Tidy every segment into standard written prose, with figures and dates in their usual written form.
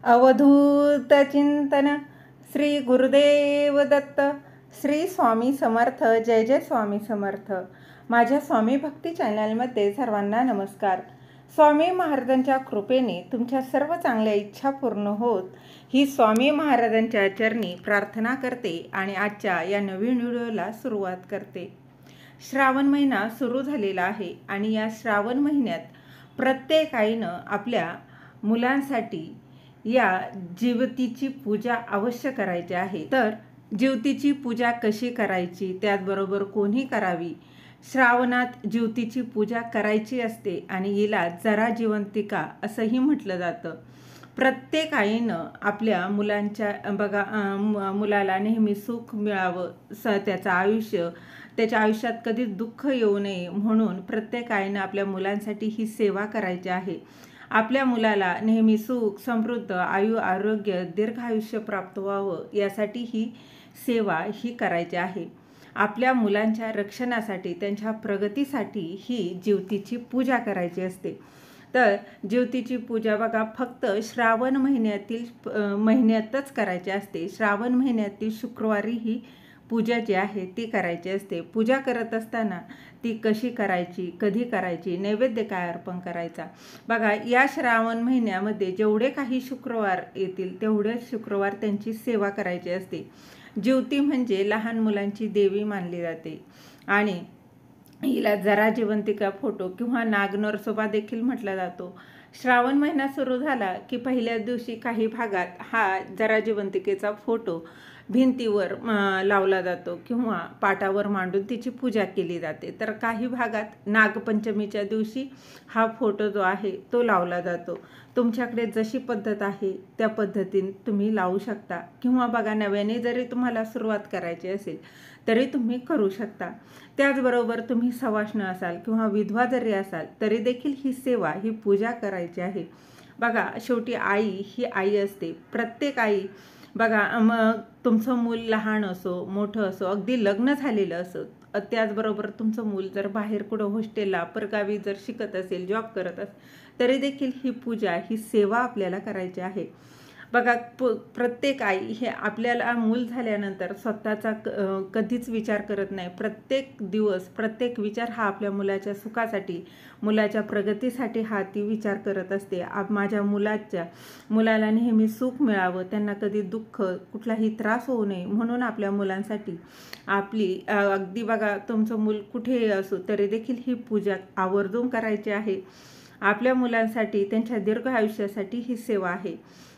अवधूत चिंतन श्री गुरुदेव दत्त. श्री स्वामी समर्थ. जय जय स्वामी समर्थ. माझ्या स्वामी भक्ती चॅनलमध्ये सर्वांना नमस्कार. स्वामी महाराजांच्या कृपेने तुमच्या सर्व चांगल्या इच्छा पूर्ण होत ही स्वामी महाराजांच्या चरणी प्रार्थना करते आणि आजच्या या नवीन व्हिडिओला सुरुवात करते. श्रावण महिना सुरू झालेला आहे आणि या श्रावण महिन्यात प्रत्येक आईनं आपल्या मुलांसाठी या ज्योतीची पूजा अवश्य करायची आहे. तर ज्योतीची पूजा कशी करायची, त्याचबरोबर कोणी करावी, श्रावणात ज्योतीची पूजा करायची असते आणि हिला जरा जिवंतिका असंही म्हटलं जातं. प्रत्येक आईनं आपल्या मुलांच्या मुलाला नेहमी सुख मिळावं, त्याच्या आयुष्यात कधीच दुःख येऊ नये म्हणून प्रत्येक आईनं आपल्या मुलांसाठी ही सेवा करायची आहे. आपल्या मुलाला नेहमी सुख, समृद्ध, आरोग्य, दीर्घायुष्य प्राप्त व्हावं यासाठी ही सेवा करायची आहे. आपल्या मुलांच्या रक्षणासाठी, त्यांच्या प्रगतीसाठी ही ज्योतीची पूजा करायची असते. तर ज्योतीची पूजा बघा फक्त श्रावण महिन्यातच करायची असते. श्रावण महिन्यातील शुक्रवारी ही पूजा जी आहे ती करायची असते. पूजा करत असताना ती कशी करायची, कधी करायची, नैवेद्य काय अर्पण करायचा, बघा या श्रावण महिन्यामध्ये जेवढे काही शुक्रवार येतील तेवढे शुक्रवार त्यांची सेवा करायची असते. ज्योती म्हणजे लहान मुलांची देवी मानली जाते आणि हिला जरा जिवंतिका फोटो किंवा नागनरसोबा देखील म्हटला जातो. श्रावण महिना सुरू झाला की पहिल्या दिवशी काही भागात हा जरा जिवंतिकेचा फोटो भिंतीवर लावला जातो किंवा पाटावर मांडून तिची पूजा केली जाते. तर काही भागात नागपंचमीच्या दिवशी हा फोटो जो आहे तो लावला जातो. तुमच्याकडे जशी पद्धत आहे त्या पद्धतीने तुम्ही लावू शकता किंवा बघा नव्याने जरी तुम्हाला सुरुवात करायची असेल तरी तुम्ही करू शकता. त्याचबरोबर तुम्ही सवाष्ण असाल किंवा विधवा जरी असाल तरी देखील ही सेवा, ही पूजा करायची आहे. बघा शेवटी आई ही आई असते. प्रत्येक आई बघा मग तुमचं मूल लहान असो, मोठं असो, अगदी लग्न झालेलं असो, त्याचबरोबर तुमचं मूल जर बाहेर कुठं हॉस्टेलला, परगावी जर शिकत असेल, जॉब करत असेल तरी देखील ही पूजा, ही सेवा आपल्याला करायची आहे. बघा प्रत्येक आई हे आपल्याला मूल झाल्यानंतर स्वतःचा कधीच विचार करत नाही. प्रत्येक दिवस, प्रत्येक विचार हा आपल्या मुलाच्या सुखासाठी, मुलाच्या प्रगतीसाठी हा ती विचार करत असते. माझ्या मुलाला नेहमी सुख मिळावं, त्यांना कधी दुःख, कुठलाही त्रास होऊ नये म्हणून आपल्या मुलांसाठी आपली अगदी बघा तुमचं मूल कुठेही असो तरी देखील ही पूजा आवर्जून करायची आहे. आपल्या मुलांसाठी, त्यांच्या दीर्घ आयुष्यासाठी ही सेवा आहे.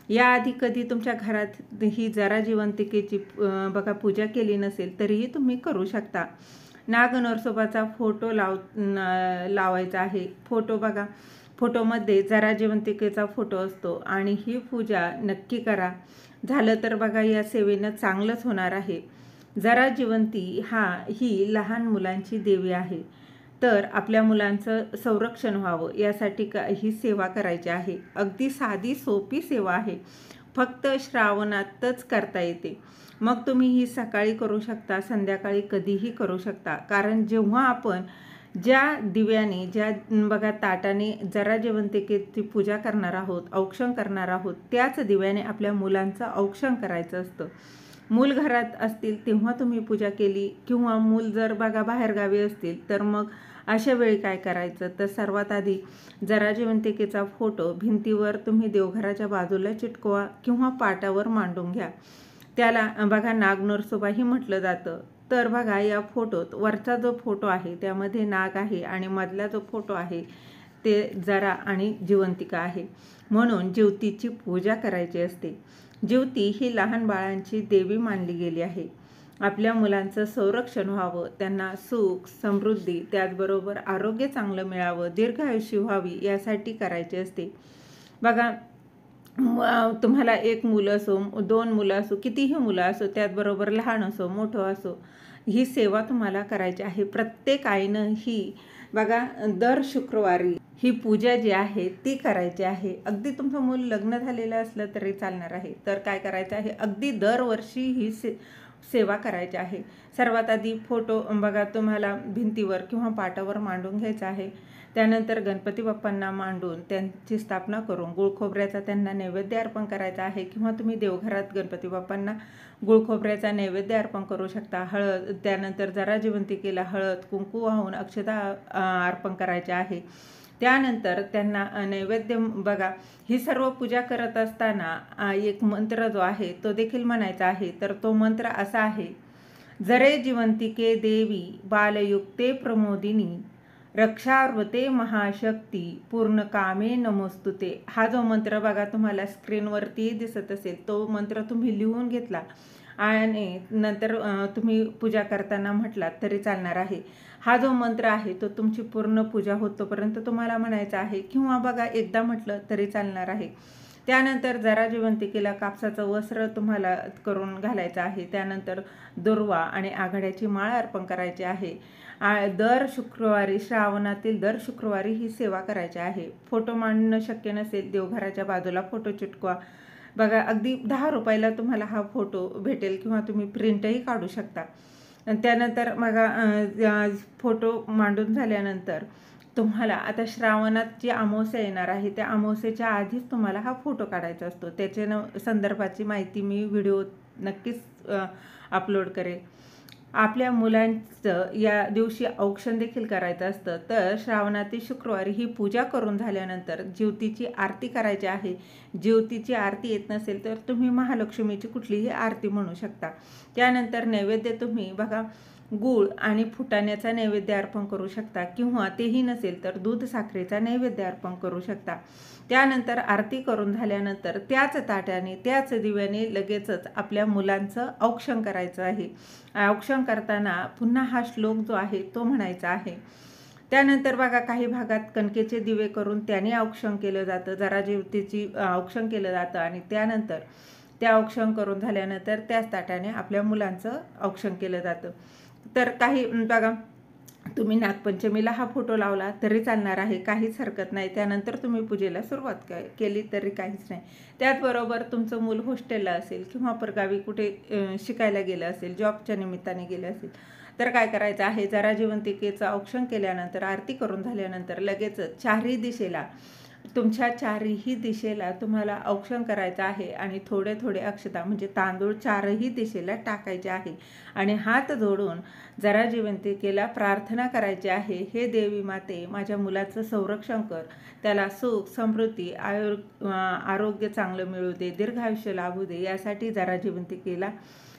याआधी कधी तुमच्या घरात ही जरा जिवंतिकेची बघा पूजा केली नसेल तरीही तुम्ही करू शकता. नागनरसोबाचा फोटो लावायचा आहे. फोटो बघा, फोटोमध्ये जरा जिवंतिकेचा फोटो असतो आणि ही पूजा नक्की करा. झालं तर बघा या सेवेनं चांगलंच होणार आहे. जरा जिवंती ही लहान मुलांची देवी आहे. तर आपल्या मुलांचं संरक्षण व्हावं यासाठी ही सेवा करायची आहे. अगदी साधी सोपी सेवा आहे. फक्त श्रावणातच करता येते. मग तुम्ही ही सकाळी करू शकता, संध्याकाळी कधीही करू शकता. कारण जेव्हा आपण ज्या दिव्याने, ज्या बघा ताटाने जरा जिवंतिकेची पूजा करणार आहोत, औक्षण करणार आहोत, त्याच दिव्याने आपल्या मुलांचं औक्षण करायचं असतं. मूल घरात असतील तेव्हा तुम्ही पूजा केली किंवा मूल जर बघा बाहेरगावी असतील तर मग अशा वेळी काय करायचं, तर सर्वात आधी जरा जिवंतिकेचा फोटो भिंतीवर तुम्ही देवघराच्या बाजूला चिटकवा किंवा पाटावर मांडून घ्या. त्याला बघा नागनरसोबाही म्हटलं जातं. तर बघा या फोटोत वरचा जो फोटो आहे त्यामध्ये नाग आहे आणि मधला जो फोटो आहे ते जरा आणि जिवंतिका आहे. म्हणून ज्योतीची पूजा करायची असते. ज्योती ही लहान बाळांची देवी मानली गेली आहे. आपल्या मुलांचं संरक्षण व्हावं, त्यांना सुख, समृद्धी, त्याचबरोबर आरोग्य चांगलं मिळावं, दीर्घायुष्य व्हावी यासाठी करायची असते. बघा तुम्हाला एक मुलं असो, 2 मुलं असो, कितीही मुलं असो, त्याचबरोबर लहान असो, मोठं असो, ही सेवा तुम्हाला करायची आहे. प्रत्येक आईनं ही बघा दर शुक्रवारी ही पूजा जी आहे ती करायची आहे. अगदी तुमचं मूल लग्न झालेलं असलं तरी चालणार आहे. तर काय करायचं आहे, अगदी दरवर्षी ही सेवा करायची आहे. सर्वात आधी फोटो बघा तुम्हाला भिंतीवर किंवा पाटावर मांडून घ्यायचा आहे. त्यानंतर गणपती बाप्पांना मांडून त्यांची स्थापना करून गुळ खोबऱ्याचा त्यांना नैवेद्य अर्पण करायचा आहे, किंवा तुम्ही देवघरात गणपती बाप्पांना गुळ खोबऱ्याचा नैवेद्य अर्पण करू शकता. त्यानंतर जरा जिवंतिकेला हळद कुंकू वाहून अक्षता अर्पण करायचे आहे. त्यानंतर त्यांना नैवेद्य बघा, ही सर्व पूजा करत असताना एक मंत्र जो आहे तो देखील म्हणायचा आहे. तर तो मंत्र असा आहे, जरे जिवंतिके देवी बालयुक्ते प्रमोदिनी रक्षार्वते महाशक्ती पूर्ण कामे नमोस्तुते. हा जो मंत्र बघा तुम्हाला स्क्रीनवरती दिसत असेल, तो मंत्र तुम्ही लिहून घेतला आणि नंतर तुम्ही पूजा करताना म्हटलात तरी चालणार आहे. हा जो मंत्र आहे तो तुमची पूर्ण पूजा होतोपर्यंत तुम्हाला म्हणायचा आहे, किंवा बघा एकदा म्हटलं तरी चालणार आहे. त्यानंतर जरा जिवंतिकेला कापसाचं वस्त्र तुम्हाला करून घालायचं आहे. त्यानंतर दुर्वा आणि आघाड्याची माळ अर्पण करायची आहे. दर शुक्रवारी, श्रावणातील दर शुक्रवारी ही सेवा करायची आहे. फोटो मांडणं शक्य नसेल, देवघराच्या बाजूला फोटो चिटकवा. बघा अगदी 10 रुपयाला तुम्हाला हा फोटो भेटेल, किंवा तुम्ही प्रिंटही काढू शकता. त्यानंतर मग फोटो मांडून झाल्यानंतर तुम्हाला आता श्रावणात जी अमावस्या येणार आहे त्या अमावस्येच्या आधीच तुम्हाला हा फोटो काढायचा असतो. त्याच्या संदर्भाची माहिती मी व्हिडिओ नक्कीच अपलोड करेल. आपल्या मुलांचं या दिवशी औक्षण देखील करायचं असतं. तर श्रावणातील शुक्रवारी ही पूजा करून झाल्यानंतर ज्योतीची आरती करायची आहे. ज्योतीची आरती येत नसेल तर तुम्ही महालक्ष्मीची कुठलीही आरती म्हणू शकता. त्यानंतर नैवेद्य तुम्ही बघा गूळ आणि फुटाण्याचा नैवेद्य अर्पण करू शकता, किंवा तेही नसेल तर दूध साखरेचा नैवेद्य अर्पण करू शकता. त्यानंतर आरती करून झाल्यानंतर त्याच ताट्याने त्याच दिव्याने लगेचच आपल्या मुलांचं औक्षण करायचं आहे. औक्षण करताना पुन्हा हा श्लोक जो आहे तो म्हणायचा आहे. त्यानंतर बघा काही भागात कणकेचे दिवे करून त्याने औक्षण केलं जातं, जरा ज्योतीची औक्षण केलं जातं, आणि त्यानंतर त्या औक्षण करून झाल्यानंतर त्याच ताट्याने आपल्या मुलांचं औक्षण केलं जातं. तर काही बघा तुम्ही नागपंचमीला हा फोटो लावला तरी चालणार आहे, काहीच हरकत नाही. त्यानंतर तुम्ही पूजेला सुरुवात केली तरी काहीच नाही. त्याचबरोबर तुमचं मूल हॉस्टेलला असेल किंवा परगावी कुठे शिकायला गेलं असेल, जॉबच्या निमित्ताने गेलं असेल, तर काय करायचं आहे, जरा जिवंतिकेचं औक्षण केल्यानंतर आरती करून झाल्यानंतर लगेचच चारही दिशेला तुमच्या चारही दिशेला तुम्हाला औक्षण करायचं आहे, आणि थोडे थोडे अक्षता म्हणजे तांदूळ चारही दिशेला टाकायचे आहे, आणि हात जोडून जरा जिवंतिकेला प्रार्थना करायची आहे, हे देवी माते माझ्या मुलाचं संरक्षण कर, त्याला सुख समृद्धी आरोग्य चांगलं मिळू दे, दीर्घायुष्य लाभू दे, यासाठी जरा जिवंतिकेला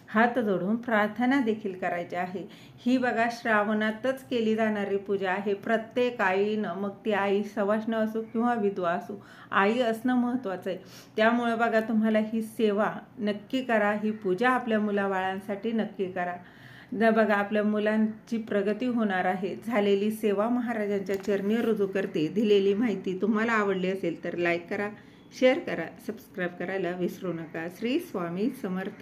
हात जोडून प्रार्थना देखील करायची आहे. ही बघा श्रावणातच केली जाणारी पूजा आहे. प्रत्येक आईनं, मग ती आई सवाष्ण असो किंवा विधवा असो, आई असणं महत्त्वाचं आहे. त्यामुळे बघा तुम्हाला ही सेवा नक्की करा, ही पूजा आपल्या मुलाबाळांसाठी नक्की करा. बघा आपल्या मुलांची प्रगती होणार आहे. झालेली सेवा महाराजांच्या चरणी रुजू करते. दिलेली माहिती तुम्हाला आवडली असेल तर लाईक करा, शेअर करा, सबस्क्राईब करायला विसरू नका. श्री स्वामी समर्थ.